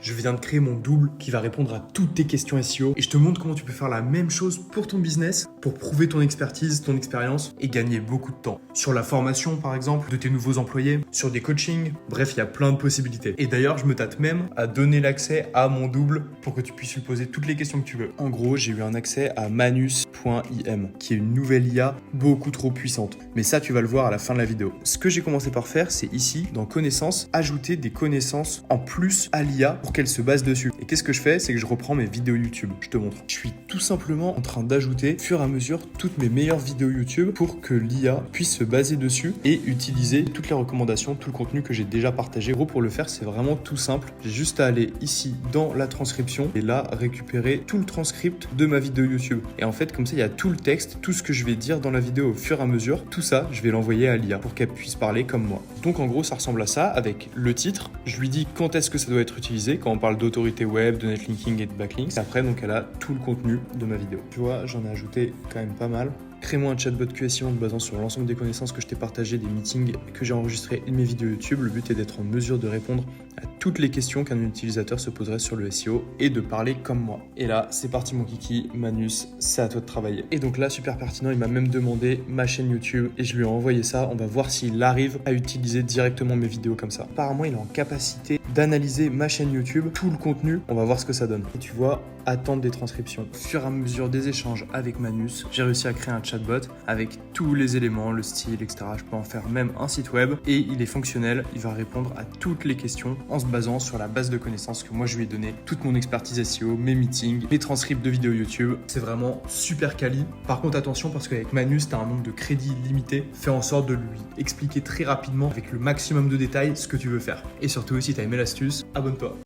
je viens de créer mon double qui va répondre à toutes tes questions SEO et je te montre comment tu peux faire la même chose pour ton business, pour prouver ton expertise, ton expérience et gagner beaucoup de temps. Sur la formation par exemple de tes nouveaux employés, sur des coachings, bref, il y a plein de possibilités. Et d'ailleurs, je me tâte même à donner l'accès à mon double pour que tu puisses lui poser toutes les questions que tu veux. En gros, j'ai eu un accès à manus.im qui est une nouvelle IA beaucoup trop puissante. Mais ça, tu vas le voir à la fin de la vidéo. Ce que j'ai commencé par faire, c'est ici, dans connaissances, ajouter des connaissances en plus à l'IA pour qu'elle se base dessus. Et qu'est-ce que je fais? C'est que je reprends mes vidéos YouTube. Je te montre. Je suis tout simplement en train d'ajouter, au fur et à mesure, toutes mes meilleures vidéos YouTube pour que l'IA puisse se baser dessus et utiliser toutes les recommandations, tout le contenu que j'ai déjà partagé. En gros, pour le faire, c'est vraiment tout simple. J'ai juste à aller ici dans la transcription et là, récupérer tout le transcript de ma vidéo YouTube. Et en fait, comme ça, il y a tout le texte, tout ce que je vais dire dans la vidéo au fur et à mesure. Tout ça, je vais l'envoyer à l'IA pour qu'elle puisse parler comme moi. Donc en gros, ça ressemble à ça avec le titre. Je lui dis quand est-ce que ça doit être utilisé, quand on parle d'autorité web, de netlinking et de backlinks. Et après, donc, elle a tout le contenu de ma vidéo. Tu vois, j'en ai ajouté quand même pas mal. Crée-moi un chatbot QSI en te basant sur l'ensemble des connaissances que je t'ai partagées, des meetings que j'ai enregistrés et de mes vidéos YouTube. Le but est d'être en mesure de répondre à toutes les questions qu'un utilisateur se poserait sur le SEO et de parler comme moi. Et là, c'est parti mon kiki, Manus, c'est à toi de travailler. Et donc là, super pertinent, il m'a même demandé ma chaîne YouTube et je lui ai envoyé ça. On va voir s'il arrive à utiliser directement mes vidéos comme ça. Apparemment, il est en capacité d'analyser ma chaîne YouTube, tout le contenu. On va voir ce que ça donne. Et tu vois, attendre des transcriptions. Au fur et à mesure des échanges avec Manus, j'ai réussi à créer un chatbot avec tous les éléments, le style, etc. Je peux en faire même un site web et il est fonctionnel. Il va répondre à toutes les questions en se basant sur la base de connaissances que moi je lui ai donné, toute mon expertise SEO, mes meetings, mes transcripts de vidéos YouTube. C'est vraiment super quali. Par contre, attention parce qu'avec Manus, tu as un nombre de crédits limité. Fais en sorte de lui expliquer très rapidement avec le maximum de détails ce que tu veux faire. Et surtout, si tu as aimé l'astuce, abonne-toi.